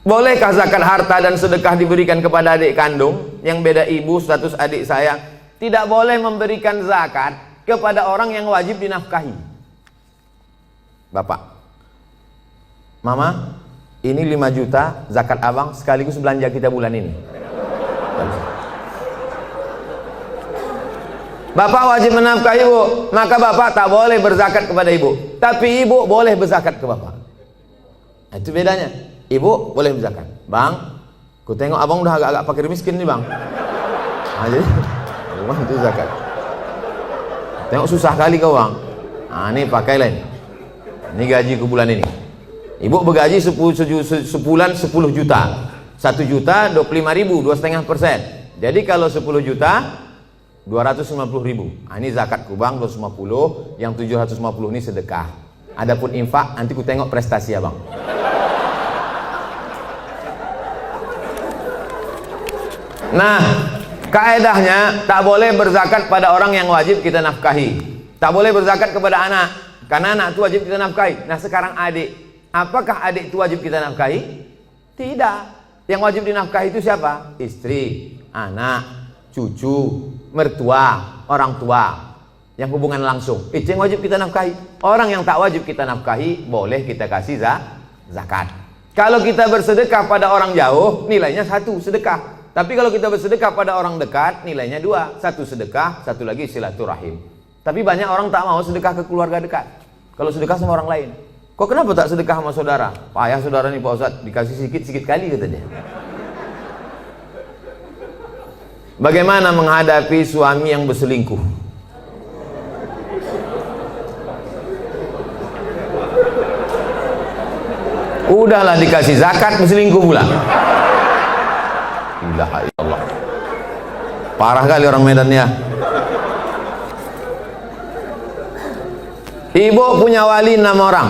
Bolehkah zakat harta dan sedekah diberikan kepada adik kandung yang beda ibu, status adik saya? Tidak boleh memberikan zakat kepada orang yang wajib dinafkahi. Bapak, Mama, ini 5 juta zakat abang sekaligus belanja kita bulan ini. Bapak wajib menafkahi ibu, maka bapak tak boleh berzakat kepada ibu, tapi ibu boleh berzakat ke bapak. Nah, itu bedanya. Ibu boleh berzakat. Bang, ku tengok abang udah agak-agak fakir miskin nih bang. Nah, jadi bang itu zakat. Tengok susah kali kau bang. Nah, ini pakailah ini. Ini gaji ku bulan ini. Ibu bergaji sebulan 10 juta. 1 juta 25.000, 2,5%. Jadi kalau 10 juta 250.000. Nah, ini zakat ku bang 250, yang 750 ini sedekah. Adapun infak nanti ku tengok prestasi abang. Nah, kaedahnya tak boleh berzakat pada orang yang wajib kita nafkahi. Tak boleh berzakat kepada anak, karena anak itu wajib kita nafkahi. Nah, sekarang adik, apakah adik itu wajib kita nafkahi? Tidak. Yang wajib dinafkahi itu siapa? Istri, anak, cucu, mertua, orang tua, yang hubungan langsung. Itu yang wajib kita nafkahi. Orang yang tak wajib kita nafkahi boleh kita kasih zakat. Kalau kita bersedekah pada orang jauh, nilainya 1 sedekah. Tapi kalau kita bersedekah pada orang dekat, nilainya 2. 1 sedekah, 1 lagi silaturahim. Tapi banyak orang tak mau sedekah ke keluarga dekat. Kalau sedekah sama orang lain. Kok kenapa tak sedekah sama saudara? Payah saudara nih Pak Ustadz, dikasih sikit-sikit kali kata dia. Bagaimana menghadapi suami yang berselingkuh? Udahlah dikasih zakat, berselingkuh pula. Ilaha illallah. Parah kali orang Medan ya. Ibu punya wali 6 orang.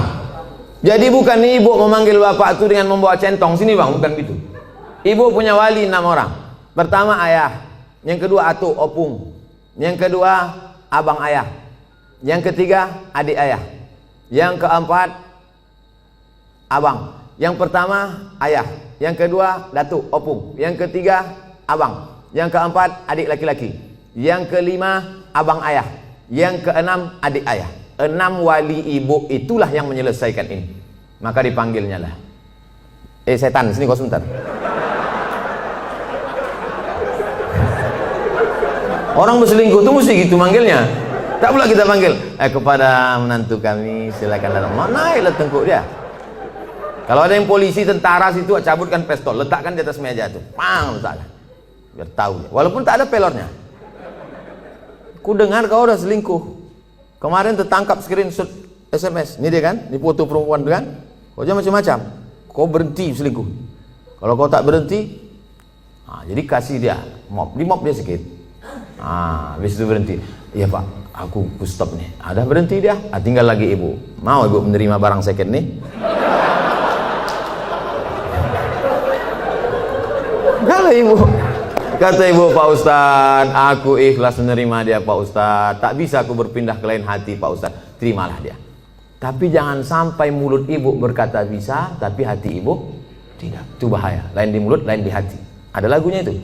Jadi bukan ibu memanggil bapak itu dengan membawa centong sini bang, bukan gitu. Ibu punya wali 6 orang. Pertama ayah, yang kedua atuh opung, yang kedua abang ayah, yang ketiga adik ayah, yang keempat abang. Yang pertama ayah, yang kedua datuk opung, yang ketiga abang, yang keempat adik laki-laki, yang kelima abang ayah, yang keenam adik ayah. 6 wali ibu itulah yang menyelesaikan ini. Maka dipanggilnya lah, setan sini kau sebentar. Orang berselingkuh tuh mesti gitu manggilnya. Tak pula kita panggil kepada menantu kami silakan datang. Mana ya tengkuk dia. Kalau ada yang polisi, tentara situ, cabutkan pistol, letakkan di atas meja tuh, pang, letakkan, biar tahu dia. Walaupun tak ada pelornya. Ku dengar kau udah selingkuh. Kemarin tertangkap screenshot SMS. Ini dia kan, ini foto perempuan kan. Kau jangan macam-macam. Kau berhenti selingkuh. Kalau kau tak berhenti, nah, jadi kasih dia mop, di mop dia sikit. Nah, habis itu berhenti. Iya pak, aku stop nih. Ada berhenti dia. Tinggal lagi ibu. Mau ibu menerima barang second nih? Kalau ibu, kata ibu, Pak Ustadz, aku ikhlas menerima dia Pak Ustadz. Tak bisa aku berpindah ke lain hati Pak Ustadz. Terimalah dia. Tapi jangan sampai mulut ibu berkata bisa, tapi hati ibu tidak. Itu bahaya. Lain di mulut, lain di hati. Ada lagunya itu.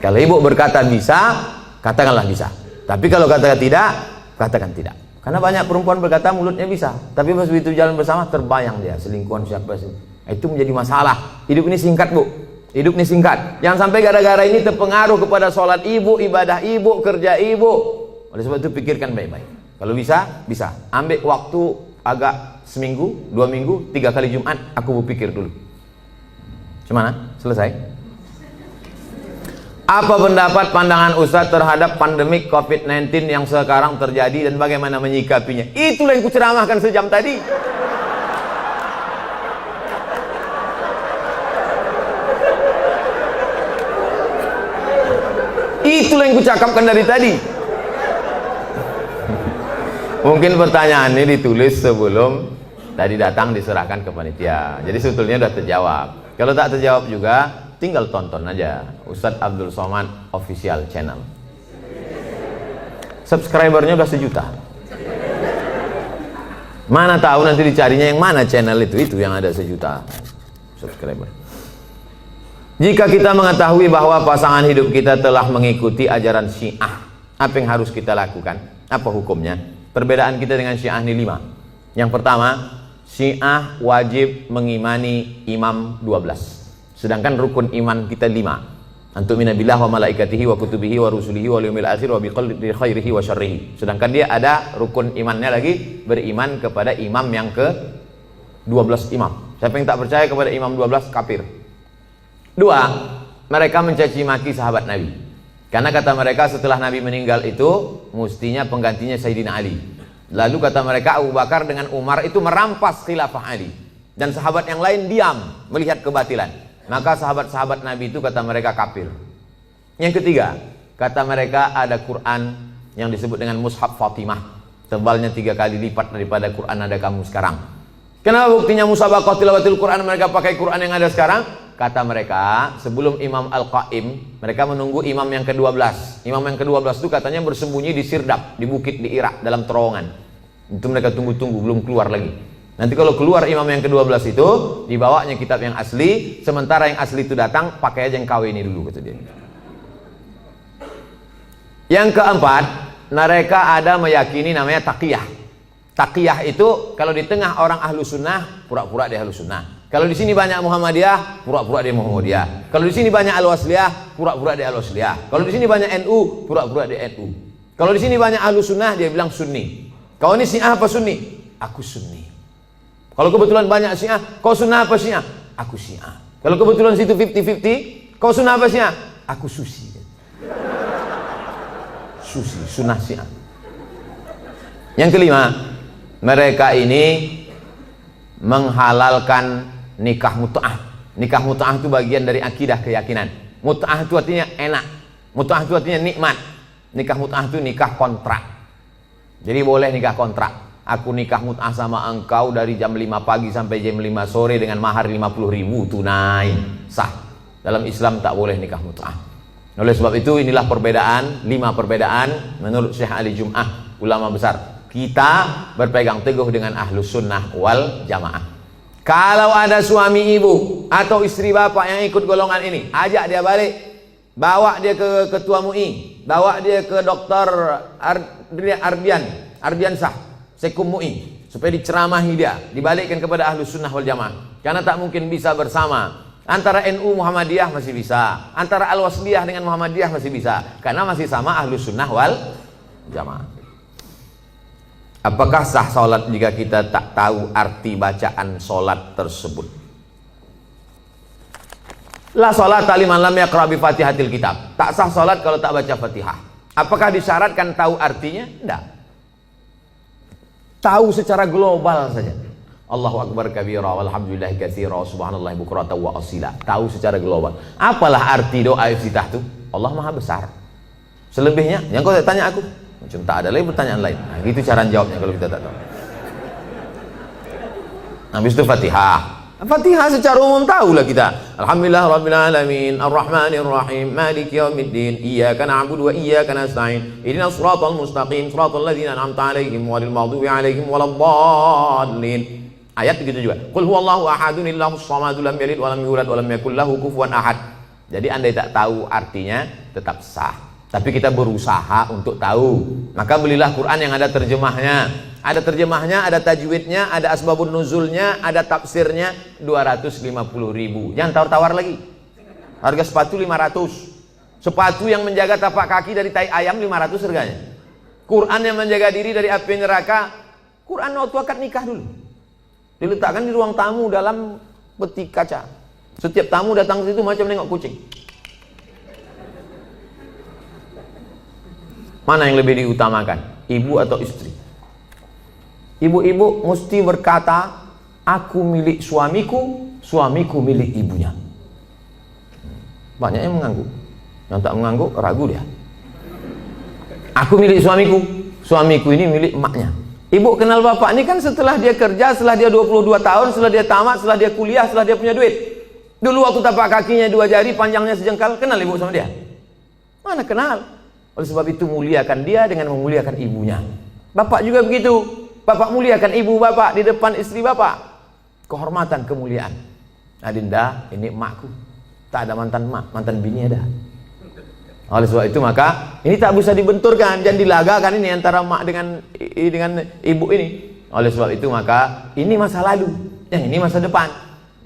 Kalau ibu berkata bisa, katakanlah bisa. Tapi kalau katakan tidak, katakan tidak. Karena banyak perempuan berkata mulutnya bisa, tapi pas begitu jalan bersama terbayang dia selingkuhan siapa sih. Itu menjadi masalah. Hidup ini singkat bu. Hidup ini singkat. Jangan sampai gara-gara ini terpengaruh kepada sholat ibu, ibadah ibu, kerja ibu. Oleh sebab itu pikirkan baik-baik. Kalau bisa, bisa. Ambil waktu agak seminggu, 2 minggu, 3 kali Jumat. Aku berpikir dulu. Gimana? Selesai. Apa pendapat pandangan Ustadz terhadap pandemik COVID-19 yang sekarang terjadi dan bagaimana menyikapinya? Itulah yang kuceramahkan sejam tadi. Itulah yang kucakapkan dari tadi. Mungkin pertanyaan ini ditulis sebelum tadi datang diserahkan ke panitia. Jadi sebetulnya sudah terjawab. Kalau tak terjawab juga, tinggal tonton aja Ustadz Abdul Somad Official Channel. Subscribernya udah 1 juta. Mana tahu nanti dicarinya yang mana channel itu yang ada 1 juta. subscriber. Jika kita mengetahui bahwa pasangan hidup kita telah mengikuti ajaran Syiah, apa yang harus kita lakukan? Apa hukumnya? Perbedaan kita dengan Syiah ini 5. Yang pertama, Syiah wajib mengimani imam 12. Sedangkan rukun iman kita 5. Antumina billah wa malaikatihi wa kutubihi wa rusulihi wa yawmil akhir wa biqadri khairihi wa syarrihi. Sedangkan dia ada rukun imannya lagi, beriman kepada imam yang ke 12 imam. Siapa yang tak percaya kepada imam 12 kafir. 2, mereka mencaci maki sahabat Nabi. Karena kata mereka setelah Nabi meninggal itu mestinya penggantinya Sayyidina Ali. Lalu kata mereka Abu Bakar dengan Umar itu merampas khilafah Ali. Dan sahabat yang lain diam melihat kebatilan. Maka sahabat-sahabat Nabi itu kata mereka kafir. Yang ketiga, kata mereka ada Quran yang disebut dengan Mushaf Fatimah. Tebalnya 3 kali lipat daripada Quran ada kamu sekarang. Kenapa buktinya musabaqah tilawatil Quran mereka pakai Quran yang ada sekarang? Kata mereka, sebelum Imam Al-Qaim, mereka menunggu imam yang ke-12. Imam yang ke-12 itu katanya bersembunyi di Sirdap, di bukit di Irak, dalam terowongan. Itu mereka tunggu-tunggu, belum keluar lagi. Nanti kalau keluar imam yang ke-12 itu, dibawanya kitab yang asli, sementara yang asli itu datang, pakai aja yang KW ini dulu, kata dia. Yang keempat, mereka ada meyakini namanya taqiyah. Taqiyah itu, kalau di tengah orang ahlu sunnah, pura-pura dia ahlu sunnah. Kalau di sini banyak Muhammadiyah, pura-pura dia Muhammadiyah. Kalau di sini banyak Al-Wasliyah, pura-pura dia Al-Wasliyah. Kalau di sini banyak NU, pura-pura dia NU. Kalau di sini banyak ahlu sunnah, dia bilang Sunni. Kau ini Syiah apa Sunni? Aku Sunni. Kalau kebetulan banyak Syiah, kau sunnah apa Syiah? Aku Syiah. Kalau kebetulan situ 50-50, kau sunnah apa Syiah? Aku Susi. Susi, sunnah Syiah. Yang kelima, mereka ini menghalalkan nikah mut'ah. Nikah mut'ah itu bagian dari akidah keyakinan. Mut'ah itu artinya enak. Mut'ah itu artinya nikmat. Nikah mut'ah itu nikah kontrak. Jadi boleh nikah kontrak. Aku nikah mut'ah sama engkau dari jam 5 pagi sampai jam 5 sore dengan mahar 50.000 tunai. Sah. Dalam Islam tak boleh nikah mut'ah. Oleh sebab itu inilah perbedaan, 5 perbedaan menurut Syekh Ali Jum'ah, ulama besar. Kita berpegang teguh dengan ahlus sunnah wal jamaah. Kalau ada suami ibu atau istri bapak yang ikut golongan ini, ajak dia balik, bawa dia ke ketua MUI, bawa dia ke dokter Ardiansah Sekum MUI, supaya diceramahi dia, dibalikkan kepada ahlus sunnah wal jamaah. Karena tak mungkin bisa bersama. Antara NU Muhammadiyah masih bisa, antara Al-Wasliyah dengan Muhammadiyah masih bisa, karena masih sama ahlus sunnah wal jamaah. Apakah sah sholat jika kita tak tahu arti bacaan sholat tersebut? La sholat liman lam yaqra bi fatihatil kitab. Tak sah sholat kalau tak baca fatihah. Apakah disyaratkan tahu artinya? Tidak. Tahu secara global saja. Allahu akbar kabira walhamdulillahi katsira subhanallahi bukratan wa asila. Tahu secara global. Apalah arti doa iftitah itu? Allah Maha besar. Selebihnya yang kau tanya aku, macam tak ada lagi pertanyaan lain. Nah, gitu cara jawabnya kalau kita tak tahu. Habis itu Fatihah. Fatihah secara umum tahulah kita. Alhamdulillah rabbil alamin, arrahmanir rahim, maliki yaumiddin, iyyaka na'budu wa iyyaka nasta'in, ihdinas siratal mustaqim, siratal ladzina an'amta 'alaihim ghairil maghdubi 'alaihim waladdallin. Ayat begitu juga. Qul huwallahu ahadun illahus samad lam yalid wa lam yulad wa lam yakul lahu kufuwan ahad. Jadi andai tak tahu artinya tetap sah. Tapi kita berusaha untuk tahu. Maka belilah Quran yang ada terjemahnya. Ada terjemahnya, ada tajwidnya, ada asbabun nuzulnya, ada tafsirnya. 250.000. Jangan tawar-tawar lagi. Harga sepatu 500. Sepatu yang menjaga tapak kaki dari tai ayam 500 harganya. Quran yang menjaga diri dari api neraka. Quran waktu akad nikah dulu. Diletakkan di ruang tamu dalam peti kaca. Setiap tamu datang ke situ macam nengok kucing. Mana yang lebih diutamakan? Ibu atau istri? Ibu-ibu mesti berkata, aku milik suamiku, suamiku milik ibunya. Banyak yang mengangguk. Yang tak mengangguk, ragu dia. Aku milik suamiku, suamiku ini milik emaknya. Ibu kenal bapak ini kan setelah dia kerja, setelah dia 22 tahun, setelah dia tamat, setelah dia kuliah, setelah dia punya duit. Dulu waktu tapak kakinya 2 jari, panjangnya sejengkal, kenal ibu sama dia? Mana kenal? Oleh sebab itu muliakan dia dengan memuliakan ibunya. Bapak juga begitu. Bapak muliakan ibu bapak di depan istri bapak. Kehormatan, kemuliaan. Adinda, ini emakku. Tak ada mantan emak, mantan bini ada. Oleh sebab itu maka ini tak bisa dibenturkan, jangan dilagakan ini antara emak dengan ibu ini. Oleh sebab itu maka ini masa lalu, yang ini masa depan.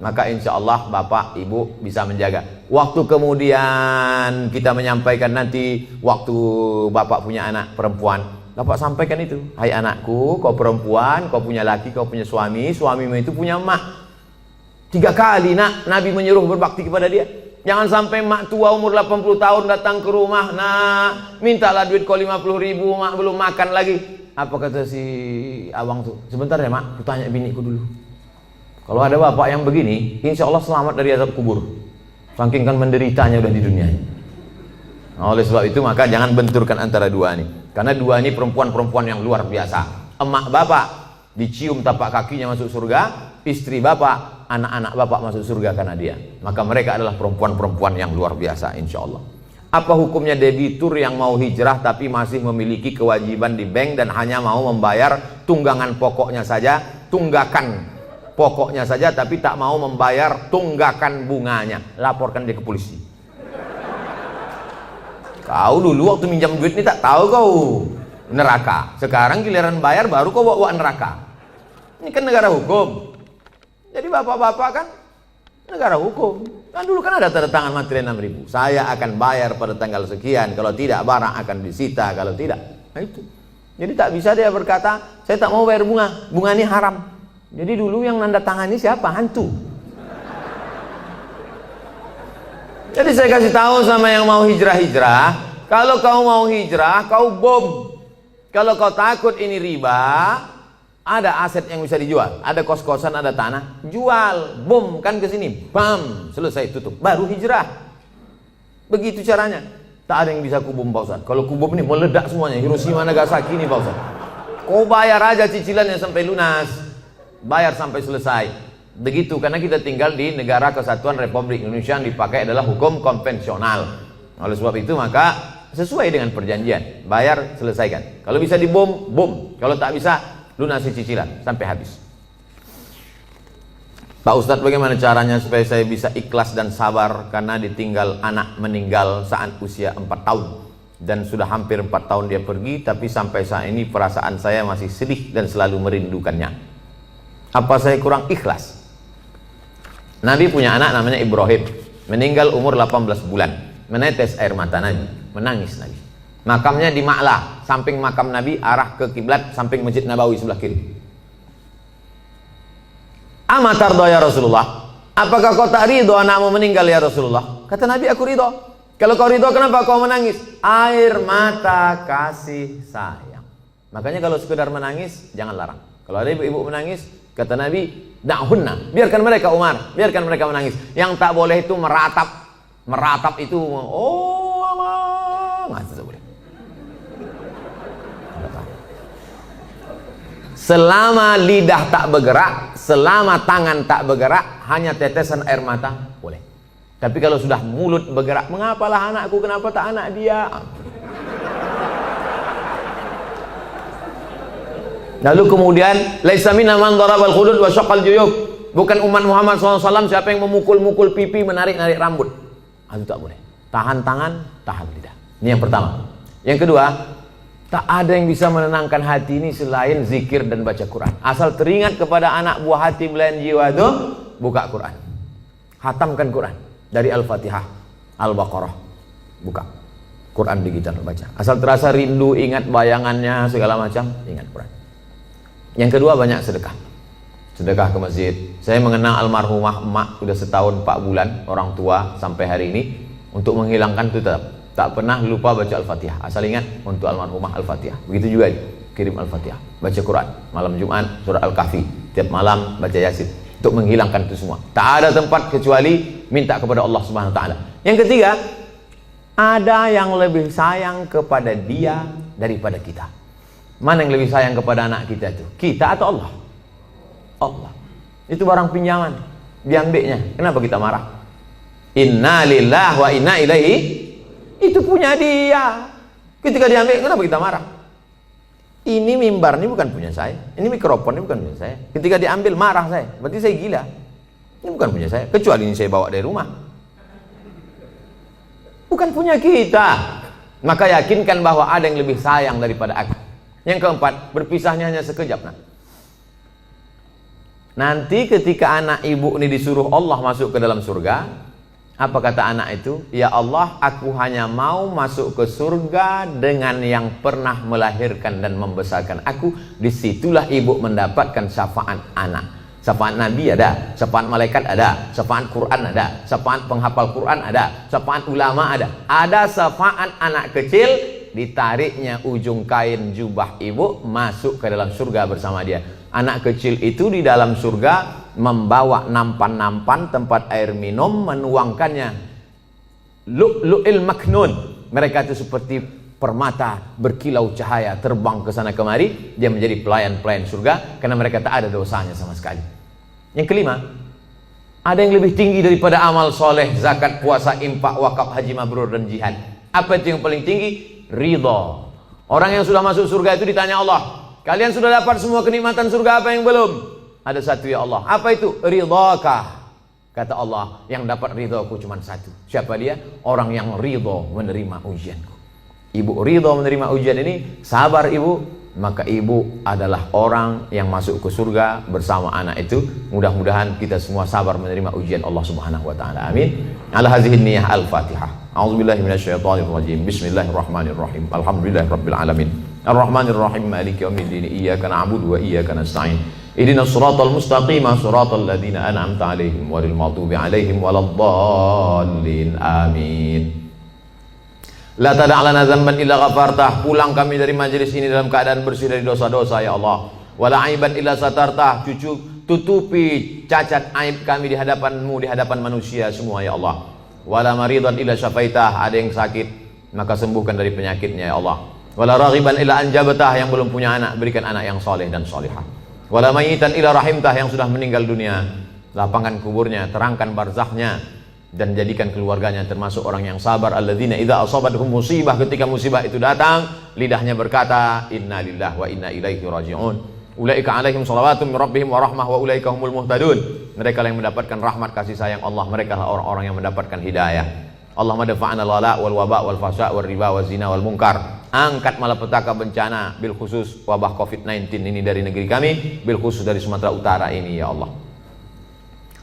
Maka insya Allah bapak ibu bisa menjaga. Waktu kemudian kita menyampaikan nanti waktu bapak punya anak perempuan, bapak sampaikan itu, hai anakku, kau perempuan, kau punya laki, kau punya suami, suamimu itu punya emak. 3 kali nak Nabi menyuruh berbakti kepada dia. Jangan sampai mak tua umur 80 tahun datang ke rumah, nak mintalah duit kau 50.000, mak belum makan lagi. Apa kata si abang tuh? Sebentar ya mak, aku tanya biniku dulu. Kalau ada bapak yang begini, insya Allah selamat dari azab kubur. Saking kan menderitanya udah di dunia. Nah, oleh sebab itu maka jangan benturkan antara dua ini. Karena dua ini perempuan-perempuan yang luar biasa. Emak bapak dicium tapak kakinya masuk surga, istri bapak, anak-anak bapak masuk surga karena dia. Maka mereka adalah perempuan-perempuan yang luar biasa insya Allah. Apa hukumnya debitur yang mau hijrah tapi masih memiliki kewajiban di bank dan hanya mau membayar tunggangan pokoknya saja, tunggakan pokoknya saja tapi tak mau membayar tunggakan bunganya? Laporkan dia ke polisi. Kau dulu waktu minjam duit ini tak tahu kau neraka, sekarang giliran bayar baru kau bawa neraka. Ini kan negara hukum. Jadi bapak-bapak kan negara hukum. Kan dulu kan ada tanda tangan materi 6.000. Saya akan bayar pada tanggal sekian, kalau tidak barang akan disita, kalau tidak. Nah itu. Jadi tak bisa dia berkata, saya tak mau bayar bunga, bunga ini haram. Jadi dulu yang nanda tangani siapa? Hantu. Jadi saya kasih tahu sama yang mau hijrah-hijrah, kalau kau mau hijrah, kau bom. Kalau kau takut ini riba, ada aset yang bisa dijual, ada kos-kosan, ada tanah, jual, bom kan ke sini, bam, selesai tutup, baru hijrah. Begitu caranya. Tak ada yang bisa kubom Pak Ustaz. Kalau kubom ini meledak semuanya, Hiroshima Nagasaki ini Pak Ustaz. Kau bayar aja cicilannya sampai lunas, bayar sampai selesai. Begitu, karena kita tinggal di negara kesatuan Republik Indonesia yang dipakai adalah hukum konvensional. Oleh sebab itu maka sesuai dengan perjanjian, bayar selesaikan. Kalau bisa dibom, bom. Kalau tak bisa, lunasi cicilan sampai habis. Pak Ustadz, bagaimana caranya supaya saya bisa ikhlas dan sabar karena ditinggal anak meninggal saat usia 4 tahun dan sudah hampir 4 tahun dia pergi, tapi sampai saat ini perasaan saya masih sedih dan selalu merindukannya. Apa saya kurang ikhlas? Nabi punya anak namanya Ibrahim, meninggal umur 18 bulan, menetes air mata Nabi, menangis Nabi. Makamnya di Ma'la, samping makam Nabi, arah ke kiblat, samping Masjid Nabawi sebelah kiri. Amatardo ya Rasulullah, apakah kau tak ridho anakmu meninggal ya Rasulullah? Kata Nabi, aku ridho. Kalau kau ridho, kenapa kau menangis? Air mata kasih sayang. Makanya kalau sekedar menangis, jangan larang. Kalau ada ibu-ibu menangis, kata Nabi, da'hunna, biarkan mereka Umar, biarkan mereka menangis. Yang tak boleh itu meratap. Meratap itu, oh Allah, nggak boleh. Selama lidah tak bergerak, selama tangan tak bergerak, hanya tetesan air mata boleh. Tapi kalau sudah mulut bergerak, mengapalah anakku, kenapa tak anak dia? Lalu kemudian, laisa minna man darabal khudud wa syaqqal juyub. Bukan umat Muhammad SAW siapa yang memukul-mukul pipi, menarik-narik rambut. Itu tak boleh. Tahan tangan, tahan lidah. Ini yang pertama. Yang kedua, tak ada yang bisa menenangkan hati ini selain zikir dan baca Quran. Asal teringat kepada anak buah hati belayan jiwa itu, buka Quran. Hatamkan Quran dari Al-Fatihah, Al-Baqarah. Buka Quran digital baca. Asal terasa rindu, ingat bayangannya segala macam, ingat Quran. Yang kedua, banyak sedekah. Sedekah ke masjid. Saya mengenal almarhumah emak sudah setahun 4 bulan, orang tua sampai hari ini. Untuk menghilangkan itu tetap tak pernah lupa baca Al-Fatihah. Asal ingat untuk almarhumah Al-Fatihah. Begitu juga kirim Al-Fatihah, baca Quran, malam Jumat surah Al-Kahfi, tiap malam baca Yasin, untuk menghilangkan itu semua. Tak ada tempat kecuali minta kepada Allah Subhanahu wa taala. Yang ketiga, ada yang lebih sayang kepada dia daripada kita. Mana yang lebih sayang kepada anak kita itu? Kita atau Allah? Allah. Itu barang pinjaman, diambilnya. Kenapa kita marah? Inna lillahi wa inna ilaihi. Itu punya dia. Ketika diambil, kenapa kita marah? Ini mimbar ini bukan punya saya, ini mikrofon ini bukan punya saya. Ketika diambil marah saya, berarti saya gila. Ini bukan punya saya, kecuali ini saya bawa dari rumah. Bukan punya kita. Maka yakinkan bahwa ada yang lebih sayang daripada aku. Yang keempat, berpisahnya hanya sekejap. Nanti ketika anak ibu ini disuruh Allah masuk ke dalam surga, apa kata anak itu? Ya Allah, aku hanya mau masuk ke surga dengan yang pernah melahirkan dan membesarkan aku. Disitulah ibu mendapatkan syafaat anak. Syafaat Nabi ada, syafaat malaikat ada, syafaat Quran ada, syafaat penghafal Quran ada, syafaat ulama ada. Ada syafaat anak kecil, ditariknya ujung kain jubah ibu masuk ke dalam surga bersama dia. Anak kecil itu di dalam surga membawa nampan-nampan tempat air minum, menuangkannya lu'lu'il maknun. Mereka itu seperti permata berkilau cahaya terbang ke sana kemari. Dia menjadi pelayan-pelayan surga karena mereka tak ada dosanya sama sekali. Yang kelima, ada yang lebih tinggi daripada amal soleh, zakat, puasa, infak, wakaf, haji mabrur dan jihad. Apa itu yang paling tinggi? Ridha. Orang yang sudah masuk surga itu ditanya Allah, kalian sudah dapat semua kenikmatan surga, apa yang belum? Ada satu ya Allah. Apa itu? Ridhakah? Kata Allah, yang dapat ridhaku cuma satu. Siapa dia? Orang yang ridha menerima ujianku. Ibu ridha menerima ujian ini, sabar ibu, maka ibu adalah orang yang masuk ke surga bersama anak itu. Mudah-mudahan kita semua sabar menerima ujian Allah Subhanahu wa taala. Amin. Ala hadhihi niyyah al-Fatihah. A'udzubillahi minasyaitonir rajim. Bismillahirrahmanirrahim. Alhamdulillahirabbil alamin. Arrahmanirrahim. Maliki yaumiddin. Iyyaka na'budu wa iyyaka nasta'in. Ihdinas siratal mustaqim, siratal ladzina an'amta 'alaihim ghairil maghdubi 'alaihim waladdallin. Amin. La tada'lana dzamban illa ghafartah. Pulang kami dari majelis ini dalam keadaan bersih dari dosa-dosa ya Allah. Wala aiban illa satartah. Tutupi cacat aib kami di hadapan-Mu, di hadapan manusia semua ya Allah. Wala maridan illa syafaitah. Ada yang sakit, maka sembuhkan dari penyakitnya ya Allah. Wala raghiban illa anjabatah. Yang belum punya anak, berikan anak yang soleh dan solihah. Wala mayitan illa rahimtah. Yang sudah meninggal dunia, lapangkan kuburnya, terangkan barzahnya, dan jadikan keluarganya termasuk orang yang sabar. Alladzina idza asabatuhum musibah, ketika musibah itu datang, lidahnya berkata inna lillahi wa inna ilaihi raji'un. Ulaika alaihim shalawatun min rabbihim wa rahmah wa ulaika humul muhtadun. Mereka yang mendapatkan rahmat kasih sayang Allah, mereka lah orang-orang yang mendapatkan hidayah. Allahumma dafa'na al-wala wal waba wal fasya wal riba wal zina wal munkar. Angkat malapetaka bencana, bil khusus wabah Covid-19 ini dari negeri kami, bil khusus dari Sumatera Utara ini ya Allah.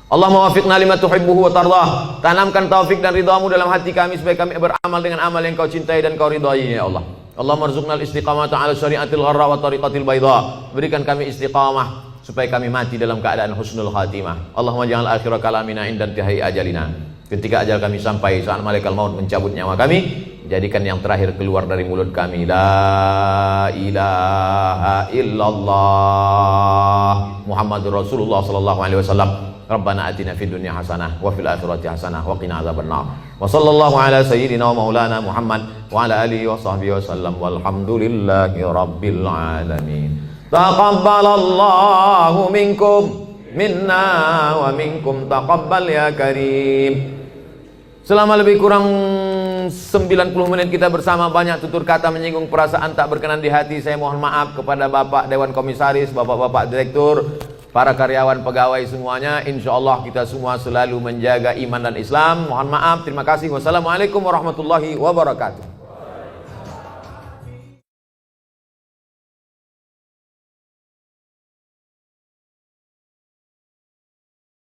Allahumma wafiqna lima tuhibbuhu wa tardah. Tanamkan taufik dan ridhamu dalam hati kami supaya kami beramal dengan amal yang Kau cintai dan Kau ridhai ya Allah. Allahumma rzuqna al-istiqamata ala syariatil gharra wa tariqatil bayda. Berikan kami istiqamah supaya kami mati dalam keadaan husnul khatimah. Allahumma ja'al akhira kalamina inda intihai ajalina. Ketika ajal kami sampai, saat malaikat maut mencabut nyawa kami, jadikan yang terakhir keluar dari mulut kami la ilaha illallah Muhammadur Rasulullah sallallahu alaihi wasallam. Rabbana atina fid dunya hasanah wa fil akhirati hasanah wa qina adzabannar. Wa sallallahu ala sayyidina wa maulana Muhammad wa ala alihi wa sahbihi wasallam walhamdulillahi rabbil alamin. Taqabbalallahu minkum minna wa minkum taqabbal ya karim. Selama lebih kurang 90 menit kita bersama, banyak tutur kata menyinggung perasaan tak berkenan di hati. Saya mohon maaf kepada Bapak Dewan Komisaris, Bapak-bapak Direktur, para karyawan pegawai semuanya. Insya Allah kita semua selalu menjaga iman dan Islam. Mohon maaf, terima kasih. Wassalamualaikum warahmatullahi wabarakatuh.